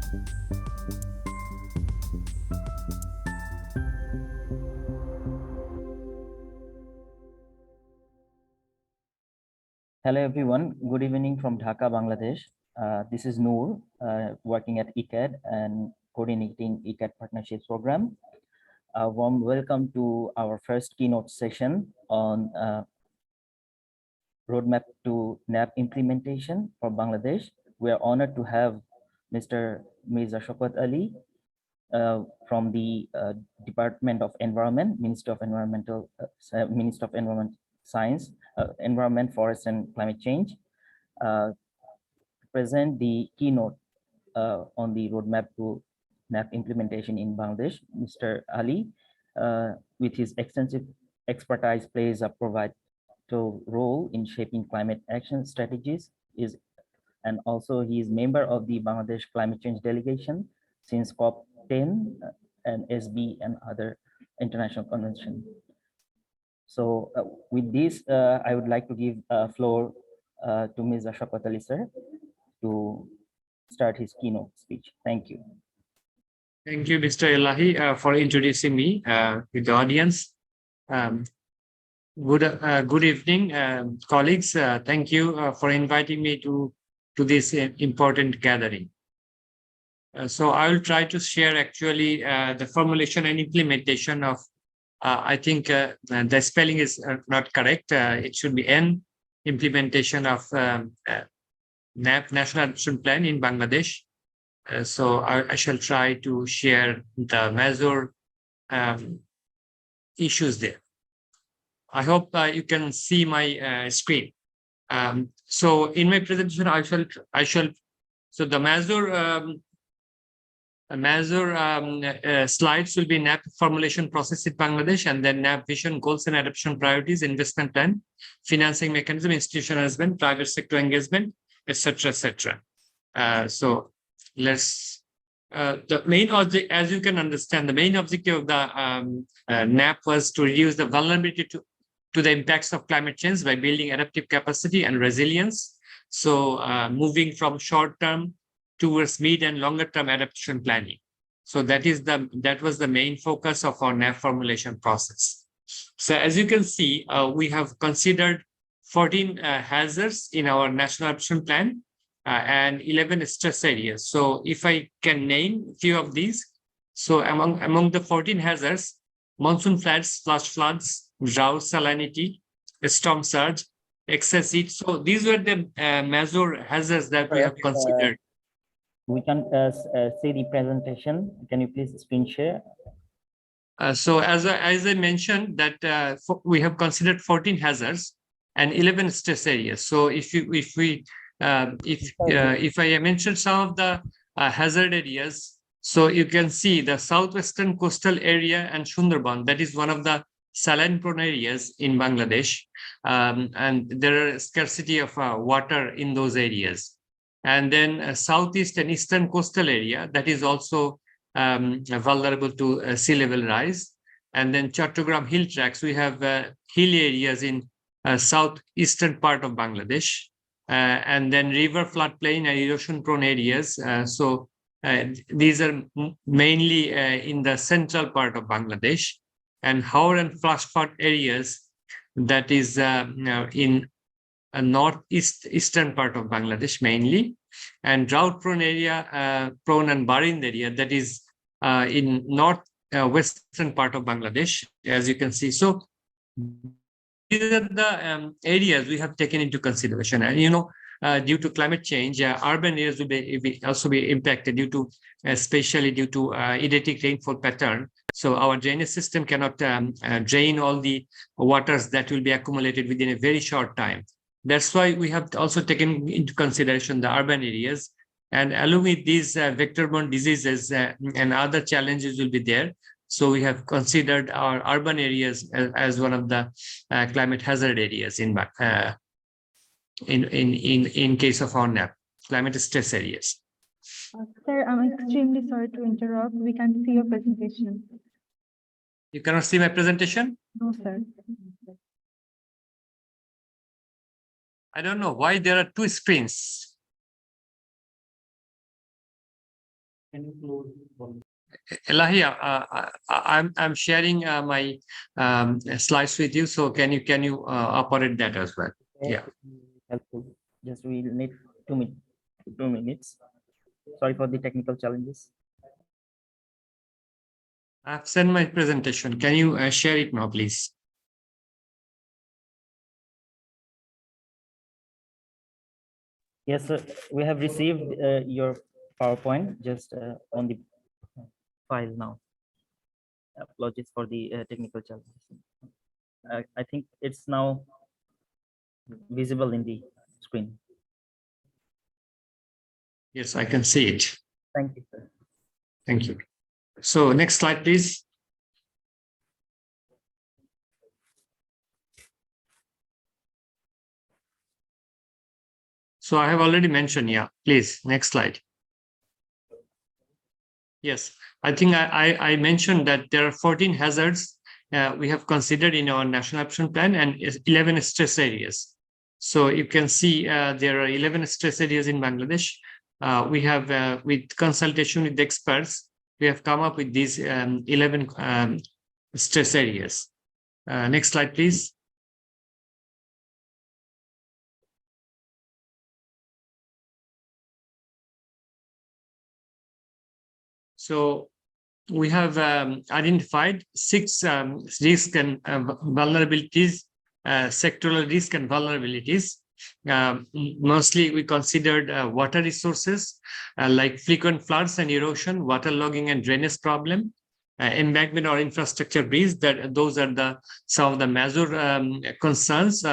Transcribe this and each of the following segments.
Hello everyone, good evening from Dhaka, Bangladesh. This is Noor, working at ECAD and coordinating ECAD Partnerships Program. A warm welcome to our first keynote session on roadmap to NAP implementation for Bangladesh. We are honored to have Mr. Mirza Shaukat Ali from the Department of Environment, Ministry of Environment Science, Environment, Forest and Climate Change, present the keynote on the roadmap to NAP implementation in Bangladesh. Mr. Ali, with his extensive expertise, plays a pivotal role in shaping climate action strategies, and also he is member of the Bangladesh Climate Change Delegation since COP10 and SB and other international convention. So with this, I would like to give floor to Ms. Shaukat Ali, sir, to start his keynote speech. Thank you. Thank you, Mr. Elahi, for introducing me with the audience. Good evening, colleagues. Thank you for inviting me to this important gathering. So I will try to share actually the formulation and implementation of, I think the spelling is not correct. It should be N, implementation of NAP, National Action Plan in Bangladesh. So I shall try to share the major issues there. I hope you can see my screen. So in my presentation, I shall. So the major slides will be NAP formulation process in Bangladesh, and then NAP vision, goals and adoption priorities, investment plan, financing mechanism, institutional investment, private sector engagement, etc., etc. So let's. The main object, as you can understand, the main objective of the NAP was to reduce the vulnerability to the impacts of climate change by building adaptive capacity and resilience. So moving from short-term towards mid and longer-term adaptation planning. So that was the main focus of our NAP formulation process. So as you can see, we have considered 14 hazards in our national adaptation plan and 11 stress areas. So if I can name a few of these, so among the 14 hazards, monsoon floods, flash floods, drought, salinity, storm surge, excess heat. So these were the major hazards that we have considered. We can see the presentation. Can you please screen share? So as I mentioned that we have considered 14 hazards and 11 stress areas. So if I mention some of the hazard areas, so you can see the southwestern coastal area and Sundarban, that is one of the saline prone areas in Bangladesh, and there are scarcity of water in those areas. And then southeast and eastern coastal area, that is also vulnerable to sea level rise. And then Chattogram hill tracts, we have hilly areas in southeastern part of Bangladesh. And then river floodplain and erosion prone areas. So these are mainly in the central part of Bangladesh. And Haur and flash flood areas, that is in northeastern part of Bangladesh mainly, and drought prone area, prone and barren area, that is in northwestern part of Bangladesh, as you can see. So these are the areas we have taken into consideration. And due to climate change, urban areas will also be impacted especially due to erratic rainfall pattern. So our drainage system cannot drain all the waters that will be accumulated within a very short time. That's why we have also taken into consideration the urban areas. And along with these vector-borne diseases and other challenges will be there. So we have considered our urban areas as one of the climate hazard areas in case of our NAP, climate stress areas. Sir, I'm extremely sorry to interrupt. We can't see your presentation. You cannot see my presentation? No, sir. I don't know why there are two screens. Elahi, I'm sharing my slides with you. So can you operate that as well? Yeah. Helpful. Just we need 2 minutes. Sorry for the technical challenges. I've sent my presentation. Can you share it now, please? Yes, sir. We have received your PowerPoint just on the file now. Apologies for the technical challenges. I think it's now visible in the screen. Yes, I can see it. Thank you, sir. Thank you. So next slide, please. So I have already mentioned, yeah, please, next slide. Yes, I think I mentioned that there are 14 hazards we have considered in our national action plan and 11 stress areas. So you can see there are 11 stress areas in Bangladesh. We have, with consultation with the experts, we have come up with these 11 stress areas. Next slide, please. So we have identified 6 risk and vulnerabilities, sectoral risk and vulnerabilities. Mostly we considered water resources like frequent floods and erosion, waterlogging and drainage problem, embankment or infrastructure breach. Those are some of the major concerns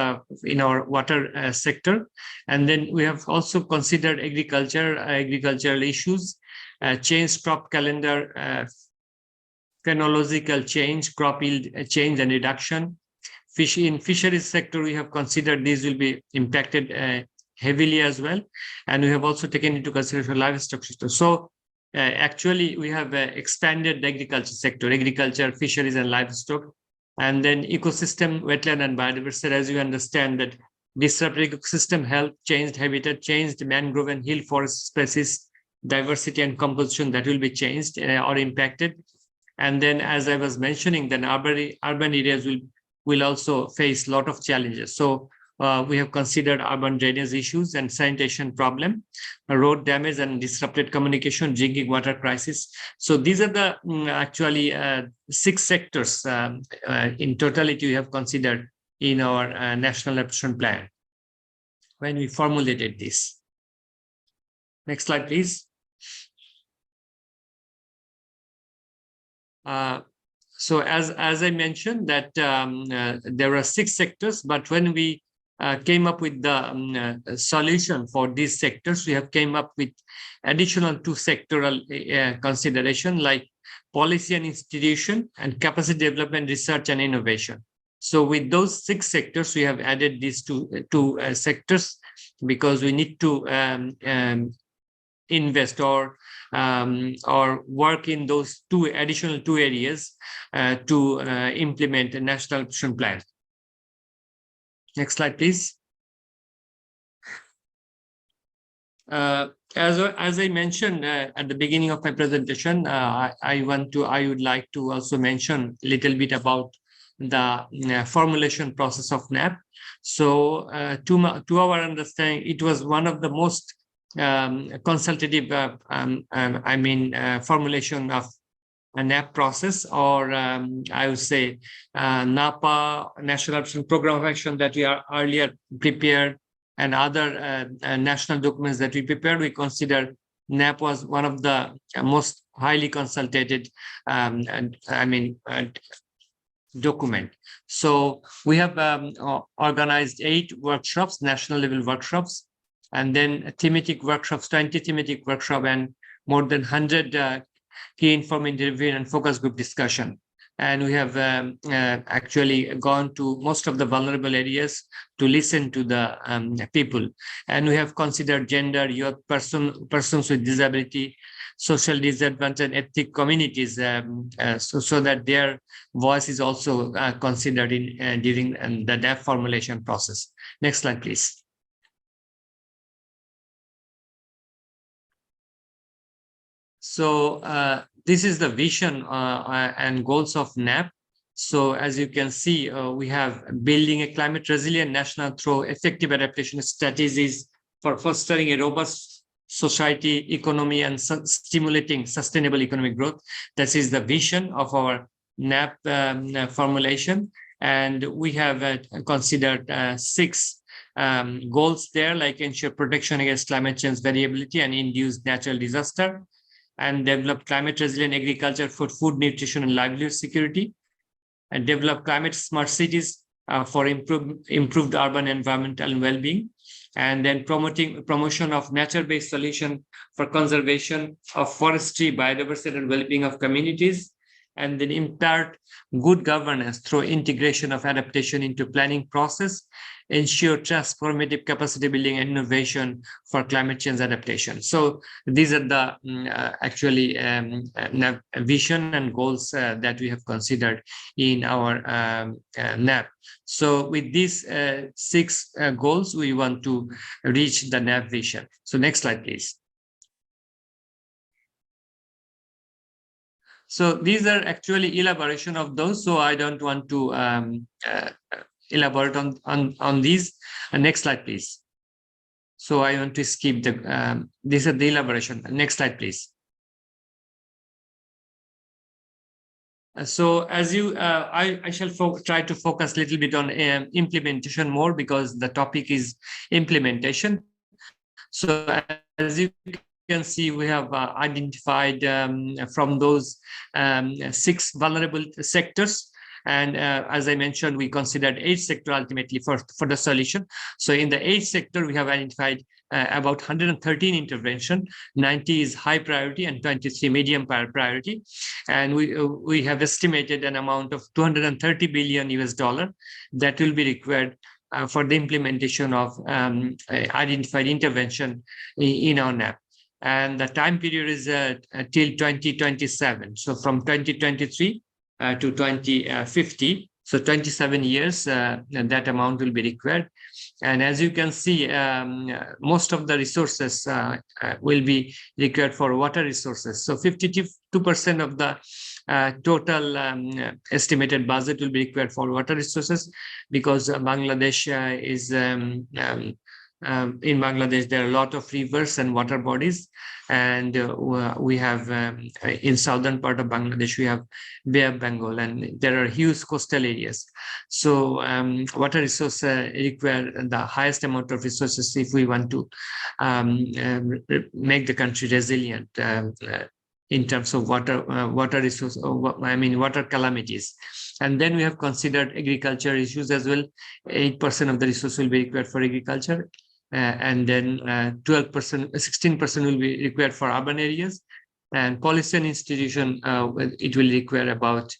in our water sector. And then we have also considered agricultural issues, change crop calendar, phenological change, crop yield change and reduction. In fisheries sector, we have considered these will be impacted heavily as well. And we have also taken into consideration livestock sector. So actually, we have expanded the agriculture sector, agriculture, fisheries and livestock. And then ecosystem, wetland and biodiversity, as you understand that disrupted ecosystem health, changed habitat, changed mangrove and hill forest species, diversity and composition that will be changed or impacted. And then, as I was mentioning, then urban areas will also face a lot of challenges. So we have considered urban drainage issues and sanitation problem, road damage and disrupted communication, drinking water crisis. So these are the actually 6 sectors in totality we have considered in our national action plan when we formulated this. Next slide, please. So as I mentioned that there are 6 sectors, but when we came up with the solution for these sectors, we have came up with additional 2 sectoral consideration like policy and institution and capacity development, research and innovation. So with those 6 sectors, we have added these two sectors because we need to invest or work in those additional 2 areas to implement a national action plan. Next slide, please. As I mentioned at the beginning of my presentation, I would like to also mention a little bit about the formulation process of NAP. So to our understanding, it was one of the most consultative, formulation of a NAP process, or I would say NAPA, National Action Program of Action, that we are earlier prepared, and other national documents that we prepared. We consider NAP was one of the most highly consulted document. So we have organized 8 workshops, national level workshops, and then thematic workshops, 20 thematic workshops, and more than 100 key informed interview and focus group discussion. And we have actually gone to most of the vulnerable areas to listen to the people. And we have considered gender, youth, persons with disability, social disadvantaged ethnic communities, so that their voice is also considered during the NAP formulation process. Next slide, please. So this is the vision and goals of NAP. So as you can see, we have building a climate resilient national through effective adaptation strategies for fostering a robust society, economy, and stimulating sustainable economic growth. That is the vision of our NAP formulation. And we have considered 6 goals there, like ensure protection against climate change variability and induced natural disaster, and develop climate resilient agriculture for food, nutrition, and livelihood security, and develop climate smart cities for improved urban environmental and well-being, and then promotion of nature-based solution for conservation of forestry, biodiversity, and well-being of communities, and then impart good governance through integration of adaptation into planning process, ensure transformative capacity building and innovation for climate change adaptation. So these are the actually vision and goals that we have considered in our NAP. So with these 6 goals, we want to reach the NAP vision. So next slide, please. So these are actually elaboration of those. So I don't want to elaborate on these. Next slide, please. So I want to skip the, these are the elaboration. Next slide, please. So as you, I shall try to focus a little bit on implementation more, because the topic is implementation. So as you can see, we have identified from those 6 vulnerable sectors. And as I mentioned, we considered 8 sectors ultimately for the solution. So in the 8th sector, we have identified about 113 intervention, 90 is high priority and 23 medium priority. And we have estimated an amount of $230 billion that will be required for the implementation of identified intervention in our NAP. And the time period is till 2027. So from 2023 to 2050, so 27 years, that amount will be required. And as you can see, most of the resources will be required for water resources. So 52% of the total estimated budget will be required for water resources, because Bangladesh is in Bangladesh, there are a lot of rivers and water bodies, and we have in southern part of Bangladesh, we have Bay of Bengal, and there are huge coastal areas. So water resource require the highest amount of resources if we want to make the country resilient in terms of water resource, water calamities. And then we have considered agriculture issues as well. 8% of the resource will be required for agriculture. And then 16% will be required for urban areas, and policy and institution, it will require about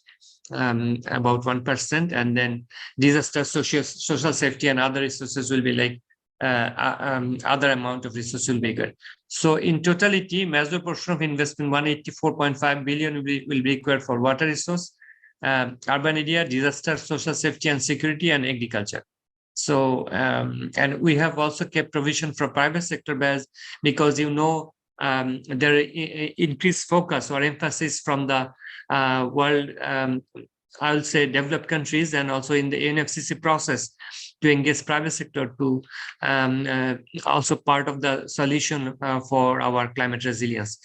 1%, and then disaster, social safety, and other resources will be like other amount of resources will be good. So in totality, major portion of investment, 184.5 billion will be required for water resource, urban area, disaster, social safety and security, and agriculture. So, and we have also kept provision for private sector base, because there increased focus or emphasis from the world, I will say developed countries, and also in the UNFCCC process to engage private sector to also part of the solution for our climate resilience.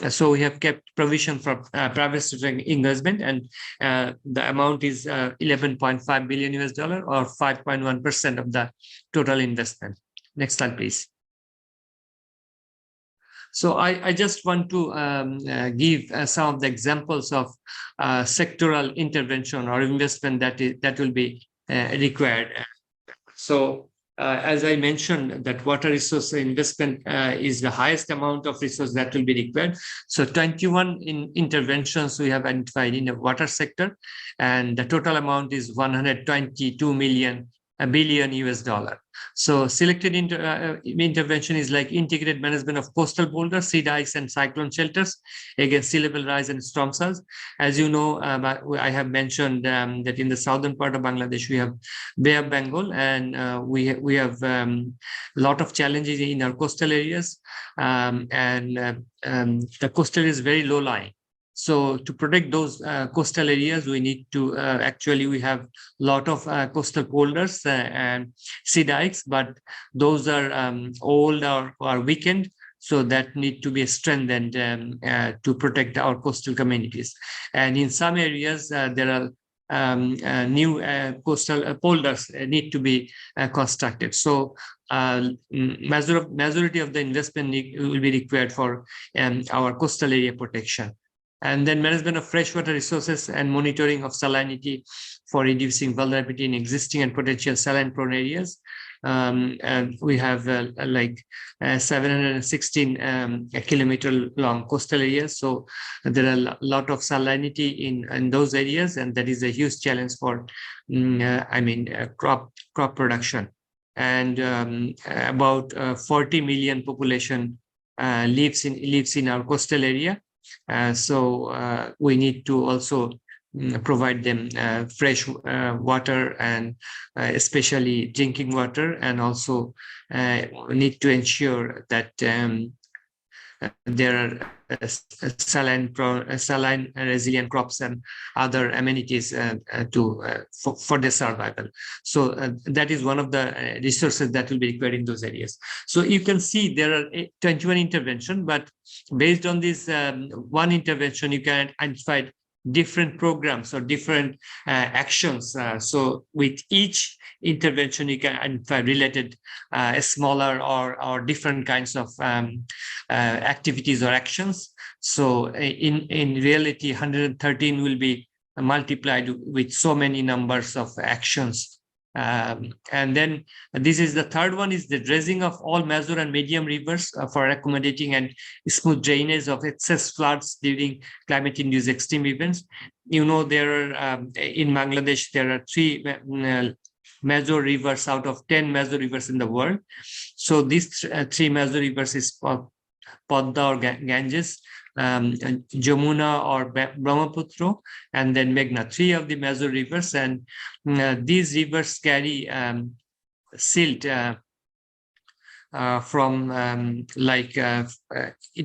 So we have kept provision for private sector engagement, and the amount is $11.5 billion or 5.1% of the total investment. Next slide, please. So I just want to give some of the examples of sectoral intervention or investment that will be required. So as I mentioned, that water resource investment is the highest amount of resource that will be required. So 21 interventions we have identified in the water sector, and the total amount is $122 billion. So selected intervention is like integrated management of coastal boulders, sea dikes, and cyclone shelters against sea level rise and storm surge. As you know, I have mentioned that in the southern part of Bangladesh, we have Bay of Bengal, and we have a lot of challenges in our coastal areas, and the coastal is very low lying. So to protect those coastal areas, we need to actually we have a lot of coastal boulders and sea dikes, but those are old or weakened. So that need to be strengthened to protect our coastal communities. And in some areas, there are new coastal boulders need to be constructed. So majority of the investment will be required for our coastal area protection. And then management of freshwater resources and monitoring of salinity for reducing vulnerability in existing and potential saline-prone areas. And we have like 716 kilometer long coastal areas. So there are a lot of salinity in those areas, and that is a huge challenge for, crop production. And about 40 million population lives in our coastal area. So we need to also provide them fresh water, and especially drinking water, and also need to ensure that there are saline resilient crops and other amenities for their survival. So that is one of the resources that will be required in those areas. So you can see there are 21 interventions, but based on this one intervention, you can identify different programs or different actions. So with each intervention, you can identify related smaller or different kinds of activities or actions. So in reality, 113 will be multiplied with so many numbers of actions. And then this is the third one, is the dredging of all major and medium rivers for accommodating and smooth drainage of excess floods during climate-induced extreme events. You know, there are in Bangladesh, there are 3 major rivers out of 10 major rivers in the world. So these 3 major rivers is Padma or Ganges, Jamuna or Brahmaputra, and then Meghna, 3 of the major rivers. And these rivers carry silt from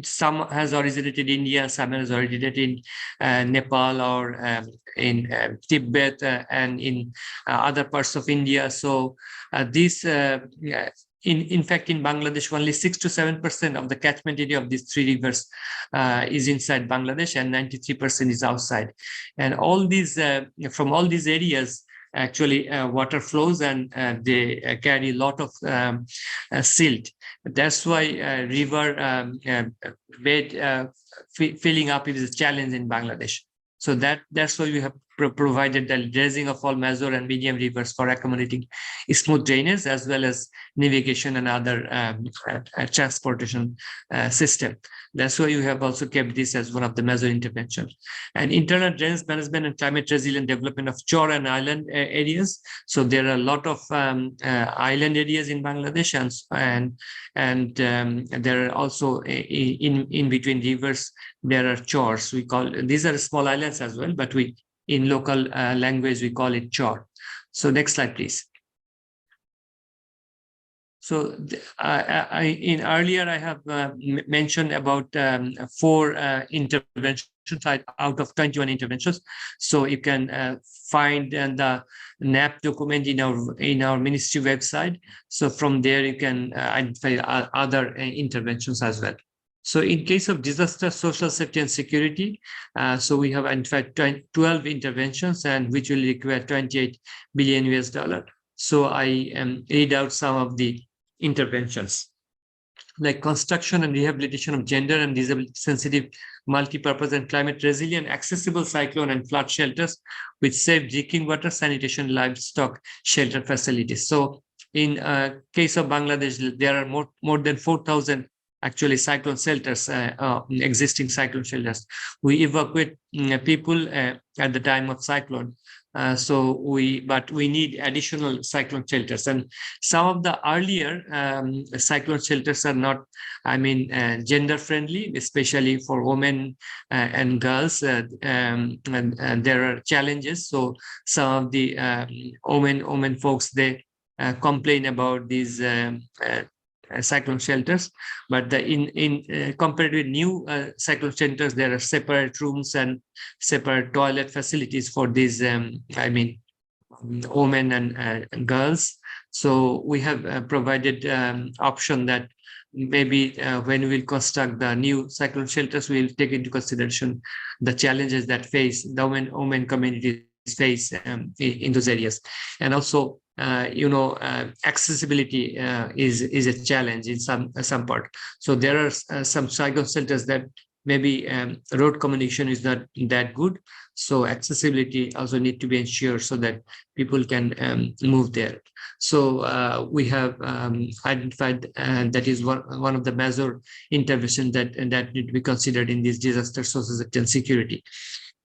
some has originated in India, some has originated in Nepal or in Tibet and in other parts of India. So this in fact, in Bangladesh, only 6 to 7% of the catchment area of these 3 rivers is inside Bangladesh, and 93% is outside. And all these from all these areas, actually water flows, and they carry a lot of silt. That's why river bed filling up is a challenge in Bangladesh. So that's why we have provided the dredging of all major and medium rivers for accommodating smooth drainage, as well as navigation and other transportation system. That's why you have also kept this as one of the major interventions. And internal drainage management and climate resilient development of shore and island areas. So there are a lot of island areas in Bangladesh, and there are also in between rivers there are chores. We call these are small islands as well, but we in local language we call it chore. So next slide, please. So in earlier I have mentioned about 4 interventions out of 21 interventions. So you can find the NAP document in our ministry website. So from there you can identify other interventions as well. So in case of disaster, social safety and security, so we have identified 12 interventions, and which will require $28 billion. So I read out some of the interventions, like construction and rehabilitation of gender and disability sensitive, multi-purpose and climate resilient, accessible cyclone and flood shelters with safe drinking water, sanitation, livestock shelter facilities. So in case of Bangladesh, there are more than 4,000 actually cyclone shelters, existing cyclone shelters. We evacuate people at the time of cyclone But we need additional cyclone shelters, and some of the earlier cyclone shelters are not, gender friendly, especially for women and girls. And there are challenges. So some of the women folks, they complain about these cyclone shelters, but compared with new cyclone shelters, there are separate rooms and separate toilet facilities for these women and girls. So we have provided option that maybe when we'll construct the new cyclone shelters, we'll take into consideration the challenges that the women communities face in those areas. And also accessibility is a challenge in some part. So there are some cyclone shelters that maybe road communication is not that good, so accessibility also need to be ensured so that people can move there. So we have identified that is one of the major interventions that need to be considered in this disaster society and security.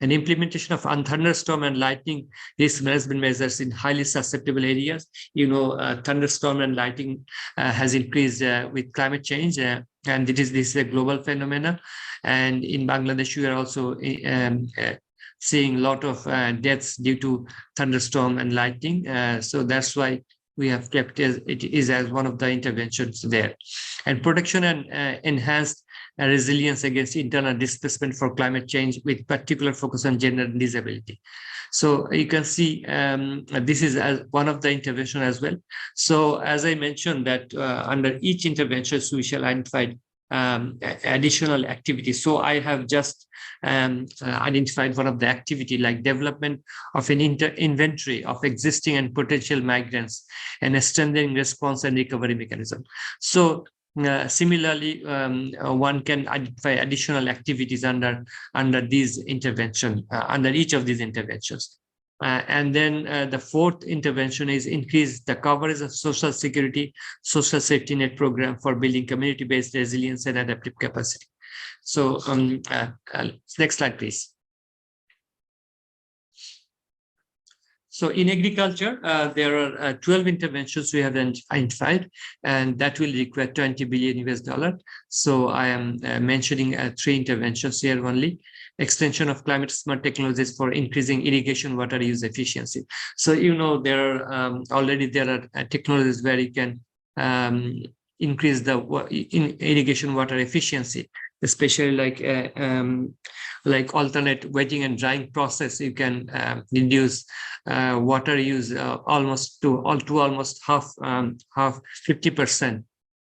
And implementation of thunderstorm and lightning risk management measures in highly susceptible areas. Thunderstorm and lightning has increased with climate change, and this is a global phenomenon. And in Bangladesh, we are also seeing a lot of deaths due to thunderstorm and lightning. So that's why we have kept it as one of the interventions there. And protection and enhanced resilience against internal displacement for climate change, with particular focus on gender and disability. So you can see this is one of the intervention as well. So as I mentioned that under each intervention, we shall identify additional activities. So I have just identified one of the activity, like development of an inventory of existing and potential migrants and a strengthening response and recovery mechanism. So similarly, one can identify additional activities under these intervention, under each of these interventions. And then the fourth intervention is increase the coverage of social security, social safety net program for building community-based resilience and adaptive capacity. So next slide, please. So in agriculture, there are 12 interventions we have identified, and that will require $20 billion US. So I am mentioning 3 interventions here only. Extension of climate smart technologies for increasing irrigation water use efficiency. So there are already technologies where you can increase the irrigation water efficiency, especially like alternate wetting and drying process. You can reduce water use almost half 50%,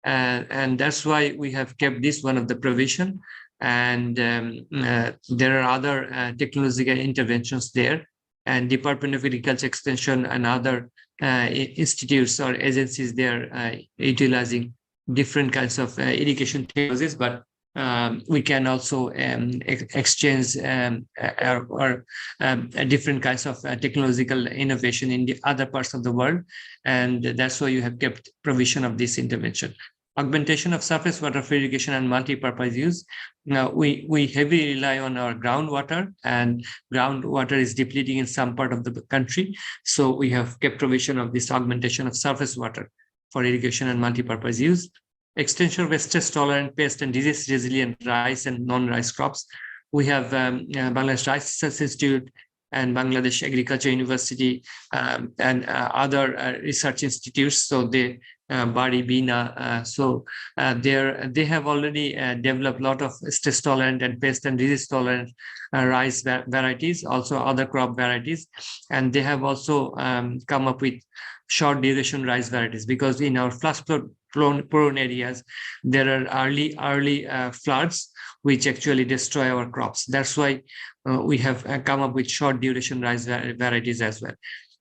and that's why we have kept this one of the provision. And there are other technological interventions there, and Department of Agriculture Extension and other institutes or agencies, they're utilizing different kinds of irrigation technologies, but we can also exchange different kinds of technological innovation in the other parts of the world, and that's why you have kept provision of this intervention. Augmentation of surface water for irrigation and multi-purpose use. Now, we heavily rely on our groundwater, and groundwater is depleting in some part of the country. So we have kept provision of this augmentation of surface water for irrigation and multi-purpose use. Extension of stress-tolerant, pest and disease-resilient rice and non-rice crops. We have Bangladesh Rice Research Institute and Bangladesh Agriculture University and other research institutes. So they Bari, Bina. They have already developed a lot of stress-tolerant and pest and disease-tolerant rice varieties, also other crop varieties, and they have also come up with short duration rice varieties, because in our flood-prone areas there are early floods which actually destroy our crops. That's why we have come up with short duration rice varieties as well.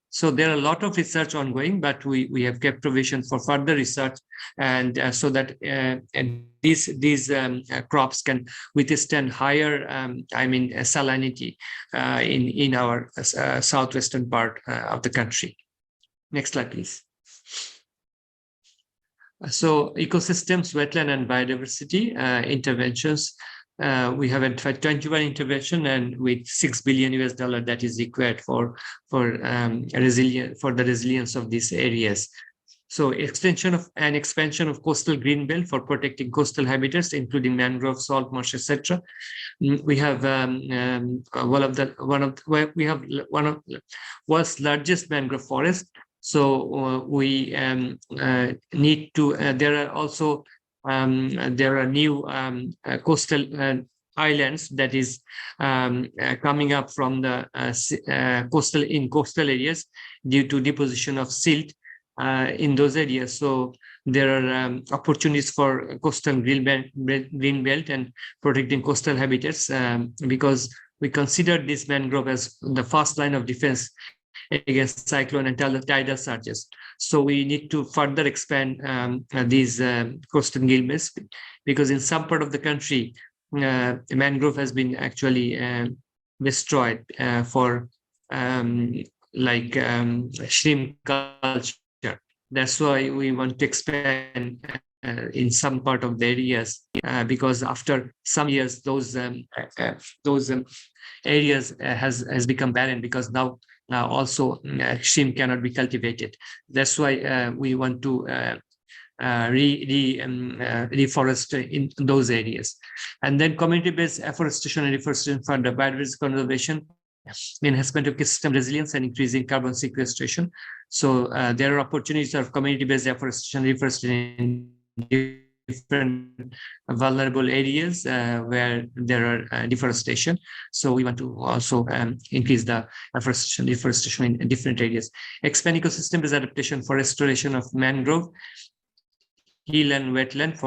So there are a lot of research ongoing, but we have kept provision for further research, and so that these crops can withstand higher, salinity in our southwestern part of the country. Next slide, please. So ecosystems, wetland and biodiversity interventions. we have identified 21 intervention, and with $6 billion that is required for the resilience of these areas. So expansion of coastal green belt for protecting coastal habitats, including mangrove, salt marsh, etc. We have one of the world's largest mangrove forest. So we need to. There are new coastal islands that is coming up from the coastal areas due to deposition of silt in those areas. So there are opportunities for coastal green belt and protecting coastal habitats, because we consider this mangrove as the first line of defense against cyclone and tidal surges. So we need to further expand these coastal green belts, because in some part of the country, mangrove has been actually destroyed for shrimp culture. That's why we want to expand in some part of the areas, because after some years, those areas has become barren, because now also shrimp cannot be cultivated. That's why we want to reforest in those areas. And then community-based afforestation and reforestation for the biodiversity conservation, enhancement of ecosystem resilience, and increasing carbon sequestration. So there are opportunities of community-based afforestation and reforestation in different vulnerable areas where there are deforestation. So we want to also increase the deforestation in different areas. Expand ecosystem-based adaptation for restoration of mangrove, hill and wetland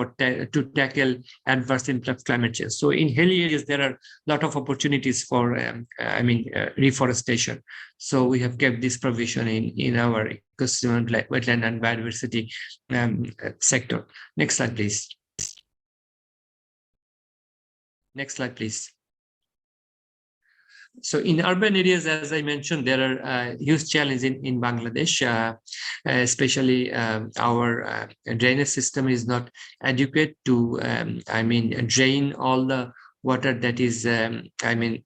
to tackle adverse impact of climate change. So in hilly areas, there are a lot of opportunities for, reforestation. So we have kept this provision in our ecosystem, wetland and biodiversity sector. Next slide, please. Next slide, please. So in urban areas, as I mentioned, there are huge challenges in Bangladesh, especially our drainage system is not adequate to, drain all the water that is, erratic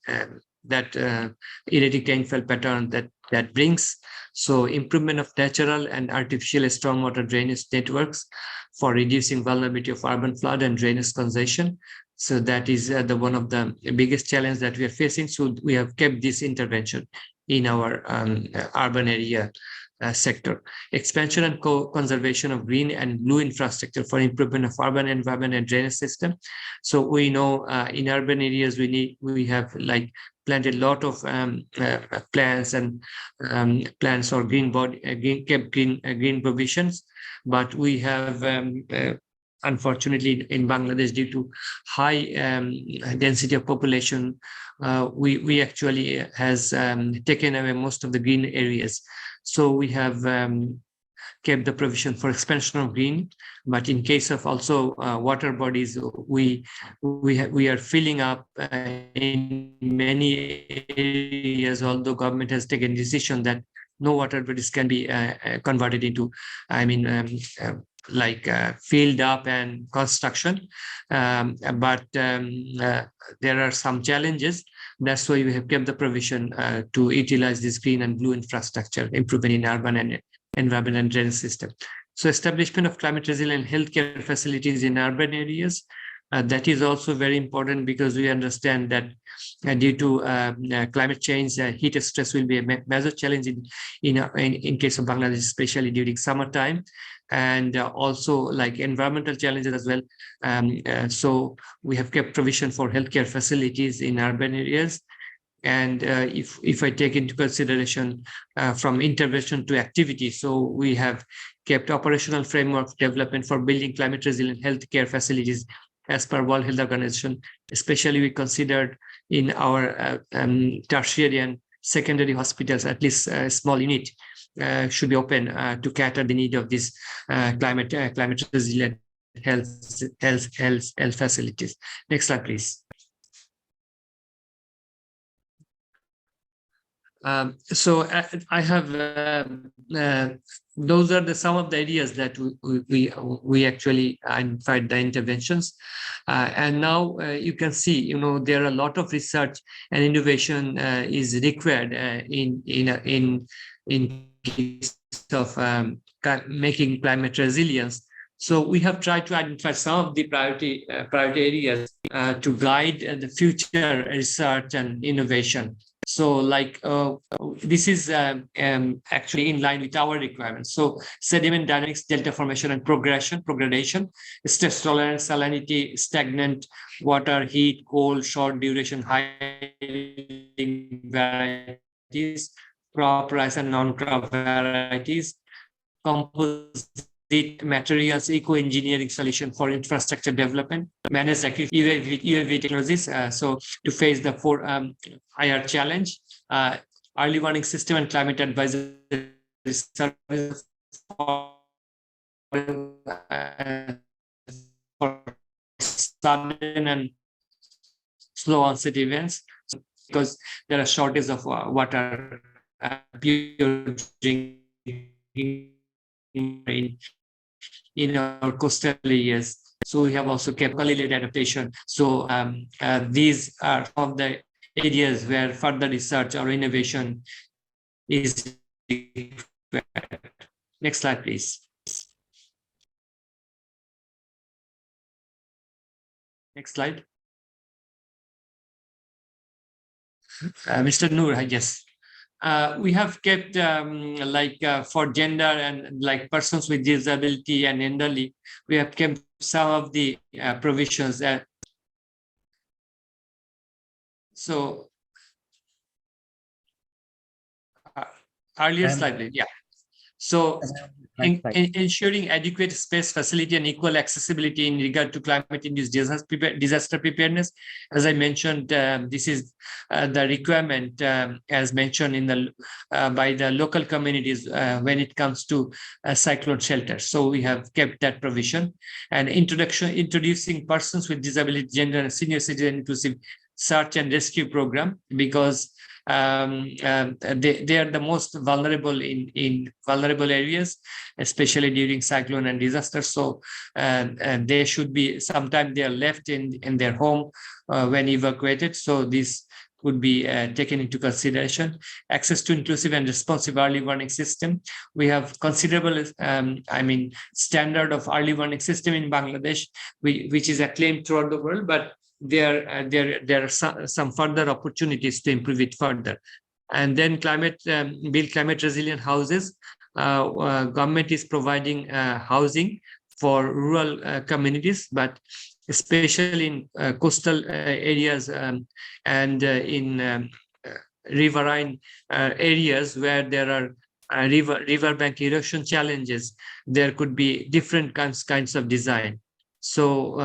rainfall pattern that brings. So improvement of natural and artificial stormwater drainage networks for reducing vulnerability of urban flood and drainage congestion. So that is one of the biggest challenges that we are facing. So we have kept this intervention in our urban area sector. Expansion and conservation of green and blue infrastructure for improvement of urban environment and drainage system. So we know in urban areas we have planted a lot of plants and plants or green provisions, but we have unfortunately in Bangladesh, due to high density of population, we actually has taken away most of the green areas. So we have kept the provision for expansion of green, but in case of also water bodies, we are filling up in many areas, although government has taken decision that no water bodies can be converted into, filled up and construction, but there are some challenges. That's why we have kept the provision to utilize this green and blue infrastructure, improvement in urban and environment and drainage system. So establishment of climate resilient healthcare facilities in urban areas, that is also very important, because we understand that due to climate change, heat stress will be a major challenge in case of Bangladesh, especially during summertime, and also environmental challenges as well. So we have kept provision for healthcare facilities in urban areas. And if I take into consideration from intervention to activity, so we have kept operational framework development for building climate resilient healthcare facilities as per World Health Organization. Especially we considered in our tertiary and secondary hospitals, at least a small unit should be open to cater the need of this climate resilient health facilities. Next slide, please. So I have those are some of the areas that we actually identified the interventions, and now you can see there are a lot of research and innovation is required in case of making climate resilience. So we have tried to identify some of the priority areas to guide the future research and innovation. So like this is actually in line with our requirements. So sediment dynamics, delta formation and progression, stress tolerance, salinity, stagnant water, heat, cold, short duration, high varieties, crop rice and non-crop varieties, composite materials, eco-engineering solution for infrastructure development, manage UAV technologies. So to face the four IR challenge, early warning system and climate advisory service for sudden and slow onset events, because there are shortage of water, pure drinking in our coastal areas. So we have also capability adaptation. So these are some of the areas where further research or innovation is required. Next slide, please. Next slide. Mr. Noor, yes. We have kept for gender and like persons with disability and elderly, we have kept some of the provisions. So earlier slide, yeah. So ensuring adequate space, facility, and equal accessibility in regard to climate-induced disaster preparedness. As I mentioned, this is the requirement as mentioned in the by the local communities when it comes to cyclone shelters. So we have kept that provision. And introducing persons with disability, gender, and senior citizen inclusive search and rescue program, because they are the most vulnerable in vulnerable areas, especially during cyclone and disaster. So they should be, sometimes they are left in their home when evacuated. So this could be taken into consideration. Access to inclusive and responsive early warning system. We have considerable, standard of early warning system in Bangladesh, which is acclaimed throughout the world, but there are some further opportunities to improve it further. And then build climate resilient houses. Government is providing housing for rural communities, but especially in coastal areas and in riverine areas where there are riverbank erosion challenges, there could be different kinds of design. So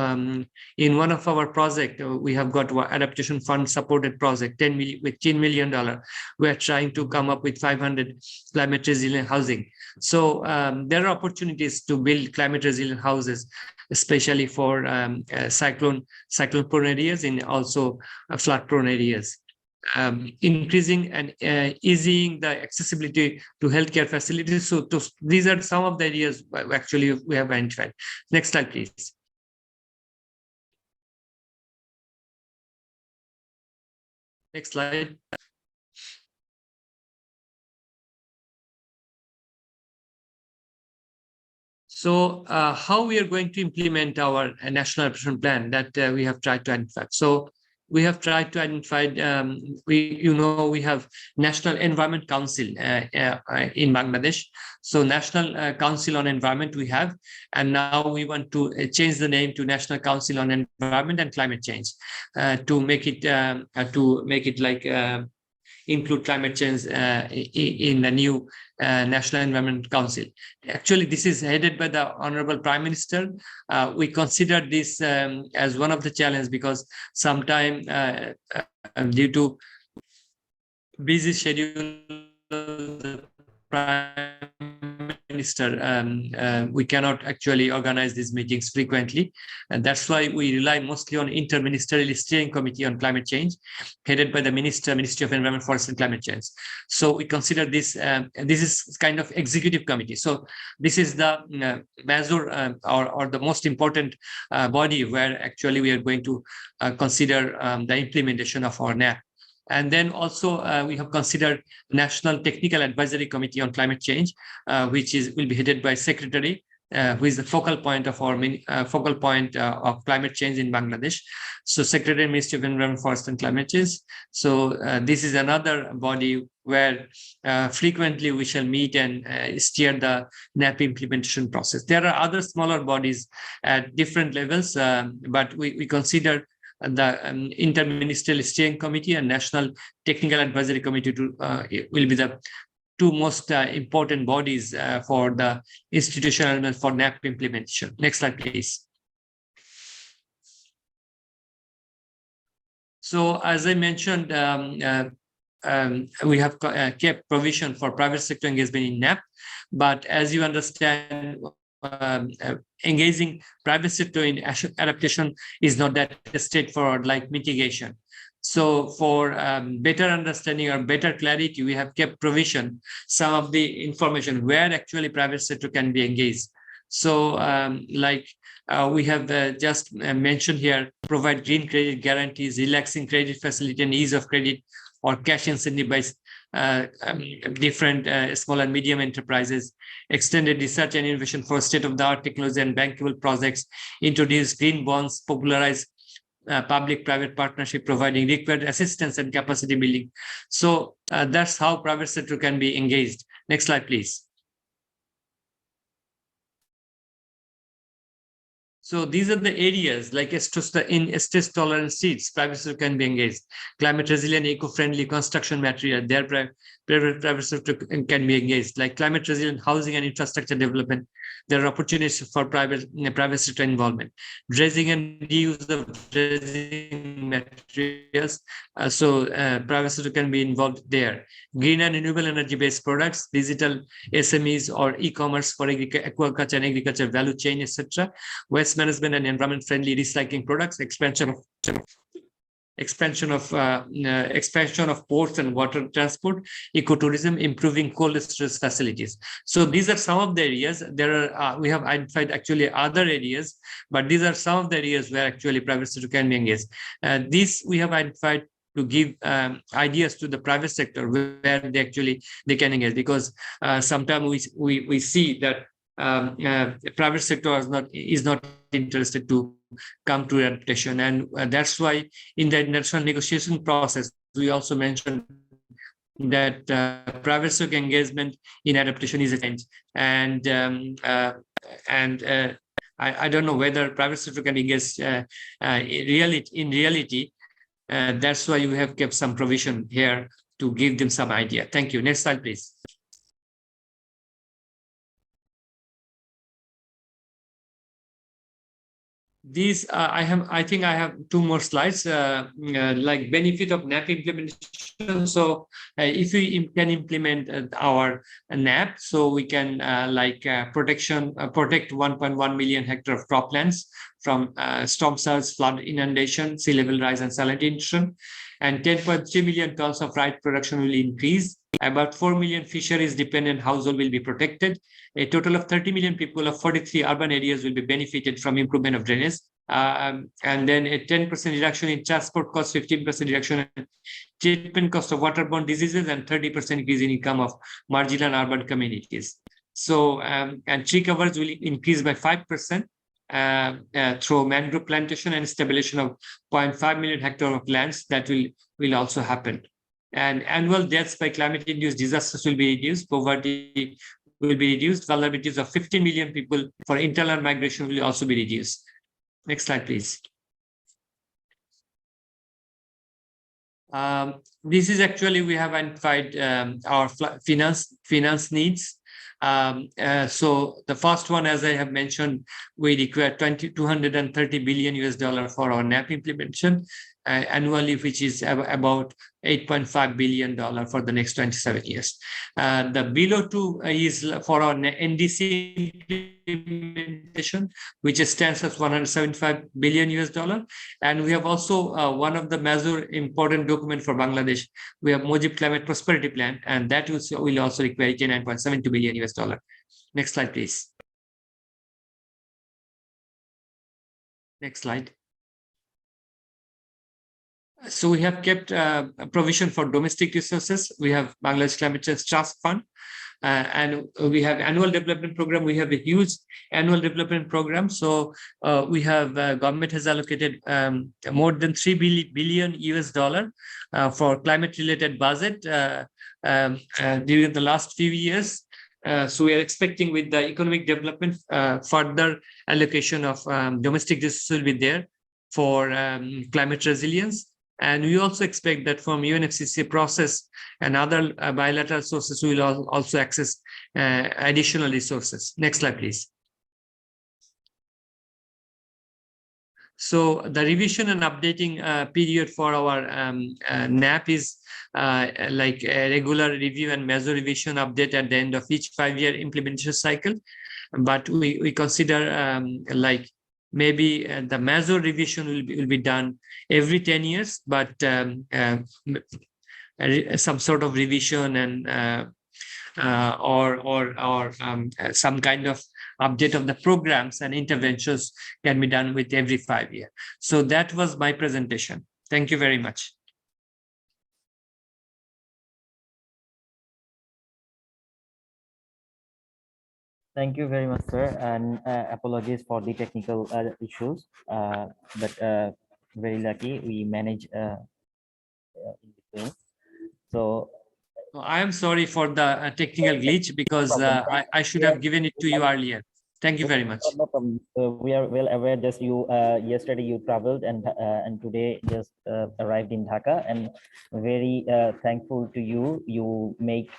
in one of our projects, we have got adaptation fund supported project, with $10 million. We're trying to come up with 500 climate resilient housing. So there are opportunities to build climate resilient houses, especially for cyclone prone areas and also flood prone areas. Increasing and easing the accessibility to healthcare facilities. So these are some of the areas actually we have identified. Next slide, please. Next slide. So how we are going to implement our national adaptation plan that we have tried to identify. So we have tried to identify, we have National Environment Council in Bangladesh. So National Council on Environment we have, and now we want to change the name to National Council on Environment and Climate Change to make it like include climate change in the new National Environment Council. Actually, this is headed by the Honorable Prime Minister. We consider this as one of the challenges, because sometimes due to busy schedule, the Prime minister, we cannot actually organize these meetings frequently. And that's why we rely mostly on Interministerial Steering Committee on Climate Change, headed by the Ministry of Environment, Forest and Climate Change. So we consider this, this is kind of executive committee. So this is the major or the most important body where actually we are going to consider the implementation of our NAP. And then also we have considered National Technical Advisory Committee on Climate Change, which will be headed by Secretary, who is the focal point of our of climate change in Bangladesh. So Secretary, Ministry of Environment, Forest and Climate Change. So this is another body where frequently we shall meet and steer the NAP implementation process. There are other smaller bodies at different levels, but we consider the Interministerial Steering Committee and National Technical Advisory Committee will be the two most important bodies for the institutional for NAP implementation. Next slide, please. So as I mentioned, we have kept provision for private sector engagement in NAP, but as you understand, engaging private sector in adaptation is not that straightforward like mitigation. So for better understanding or better clarity, we have kept provision some of the information where actually private sector can be engaged. So we have just mentioned here, provide green credit guarantees, relaxing credit facility and ease of credit, or cash incentive by different small and medium enterprises, extended research and innovation for state-of-the-art technology and bankable projects, introduce green bonds, popularize public-private partnership, providing required assistance and capacity building. So that's how private sector can be engaged. Next slide, please. So these are the areas like in stress tolerant seeds, private sector can be engaged. Climate resilient, eco-friendly construction material, there private sector can be engaged. Like climate resilient housing and infrastructure development, there are opportunities for private sector involvement. Dredging and reuse of dredging materials, private sector can be involved there. Green and renewable energy-based products, digital SMEs or e-commerce for aquaculture and agriculture value chain, etc. Waste management and environment-friendly recycling products, expansion of ports and water transport, ecotourism, improving cold storage facilities. So these are some of the areas. There are we have identified actually other areas, but these are some of the areas where actually private sector can be engaged. These we have identified to give ideas to the private sector where they can engage, because sometimes we see that private sector is not interested to come to adaptation, and that's why in the international negotiation process we also mentioned that private sector engagement in adaptation is a change, and I don't know whether private sector can engage in reality. That's why you have kept some provision here to give them some idea. Thank you. Next slide, please. These I think I have two more slides, like benefit of NAP implementation. So if we can implement our NAP, so we can protect 1.1 million hectares of croplands from storm surge, flood, inundation, sea level rise, and salinization, and 10.3 million tons of rice production will increase. About 4 million fisheries dependent households will be protected. A total of 30 million people of 43 urban areas will be benefited from improvement of drainage. And then a 10% reduction in transport costs, 15% reduction in treatment cost of waterborne diseases, and 30% increase in income of marginal urban communities. So, and tree coverage will increase by 5% through mangrove plantation and stabilization of 0.5 million hectares of lands. That will also happen. And annual deaths by climate-induced disasters will be reduced. Poverty will be reduced. Vulnerabilities of 15 million people for internal migration will also be reduced. Next slide, please. This is actually, we have identified our finance needs. So the first one, as I have mentioned, we require $230 billion for our NAP implementation. annually, which is about $8.5 billion for the next 27 years. The below two is for our NDC implementation, which stands as 175 billion US dollar. And we have also one of the major important document for Bangladesh. We have Mujib Climate Prosperity Plan, and that will also require 89.72 billion US dollar. Next slide, please. Next slide. So we have kept a provision for domestic resources. We have Bangladesh Climate Change Trust Fund, and we have annual development program. We have a huge annual development program. So we have government has allocated more than 3 billion US dollar for climate related budget during the last few years. So we are expecting with the economic development, further allocation of domestic resources will be there for climate resilience. And we also expect that from UNFCCC process and other bilateral sources, we will also access additional resources. Next slide, please. So the revision and updating period for our NAP is like a regular review and major revision update at the end of each 5-year implementation cycle. But we consider like maybe the major revision will be done every 10 years, but some sort of revision and or some kind of update of the programs and interventions can be done with every 5 years. So that was my presentation. Thank you very much. Thank you very much, sir, and apologies for the technical issues, but very lucky we managed in between. So I am sorry for the technical glitch because I should have given it to you earlier. Thank you very much. No problem. We are well aware. Just you yesterday you traveled and today just arrived in Dhaka, and very thankful to you. You make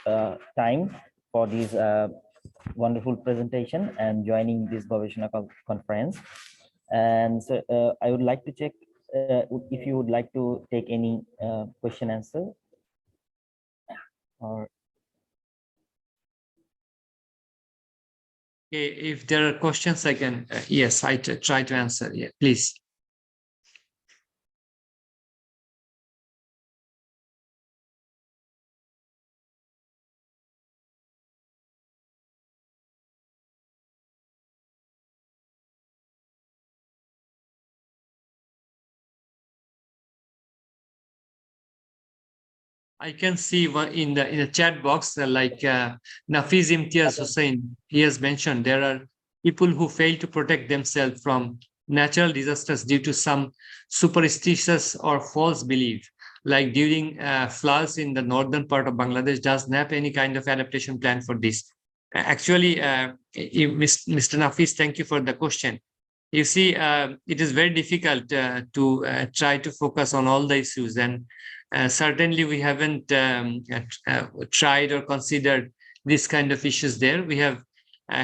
time for this wonderful presentation and joining this Gobeshona conference. And so I would like to check if you would like to take any question answer or. Okay, if there are questions, I can, yes, I try to answer. Yeah, please. I can see in the chat box, Nafiz Imtiaz Hussain, he has mentioned there are people who fail to protect themselves from natural disasters due to some superstitious or false belief. Like during floods in the northern part of Bangladesh, does NAP any kind of adaptation plan for this? Actually, Mr. Nafiz, thank you for the question. You see, it is very difficult to try to focus on all the issues, and certainly we haven't tried or considered this kind of issues there. We have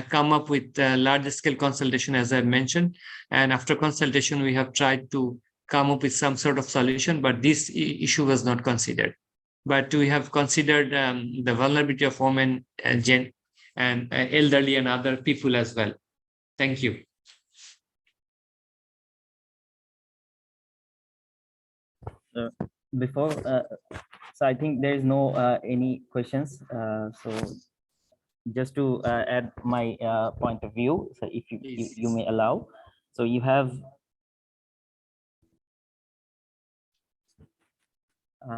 come up with large scale consultation, as I mentioned, and after consultation we have tried to come up with some sort of solution, but this issue was not considered. But we have considered the vulnerability of women and elderly and other people as well. Thank you. Before, so I think there is no any questions. So just to add my point of view, so if you may allow, so you have.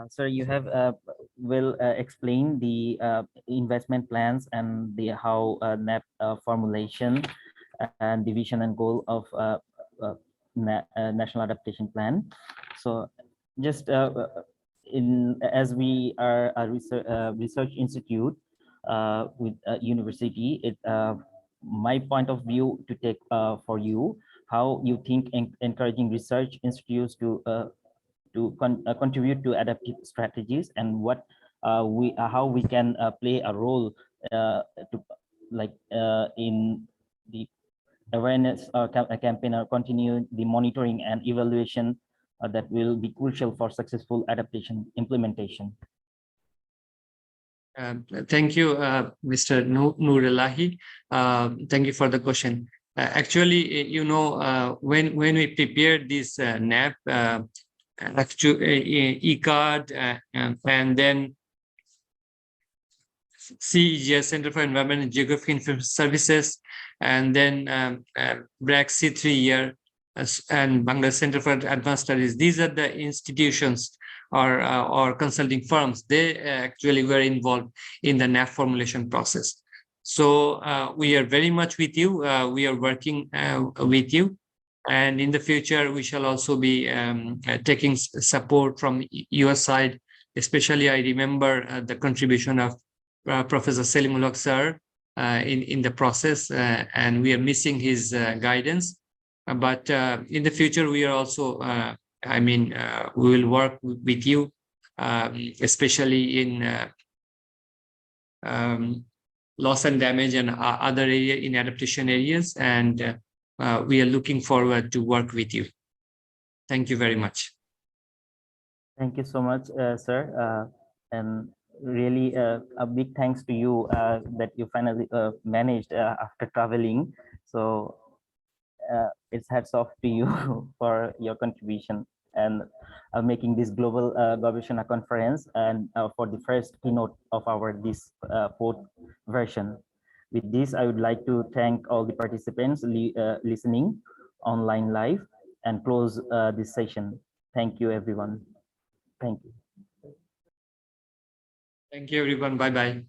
So you have will explain the investment plans and the how NAP formulation and division and goal of National Adaptation Plan. So just as we are a research institute with a university, it my point of view to take for you, how you think encouraging research institutes to contribute to adaptive strategies, and what how we can play a role to like in the awareness campaign, or continue the monitoring and evaluation that will be crucial for successful adaptation implementation? Thank you, Mr. Nooralahi. Thank you for the question. Actually, when we prepared this NAP, e-card, and then CEGS, Center for Environment and Geographic Information Services, and then BRAC C3 and Bangladesh Center for Advanced Studies. These are the institutions or consulting firms. They actually were involved in the NAP formulation process. So we are very much with you. We are working with you. And in the future, we shall also be taking support from your side. Especially, I remember the contribution of Professor Selimul Haq sir in the process, and we are missing his guidance. But in the future, we are also, we will work with you, especially in loss and damage and other area in adaptation areas. And we are looking forward to work with you. Thank you very much. Thank you so much, sir. And really a big thanks to you that you finally managed after traveling. So it's hats off to you for your contribution and making this global Gobeshona conference and for the first keynote of this fourth version. With this, I would like to thank all the participants listening online live and close this session. Thank you, everyone. Thank you. Thank you, everyone. Bye-bye.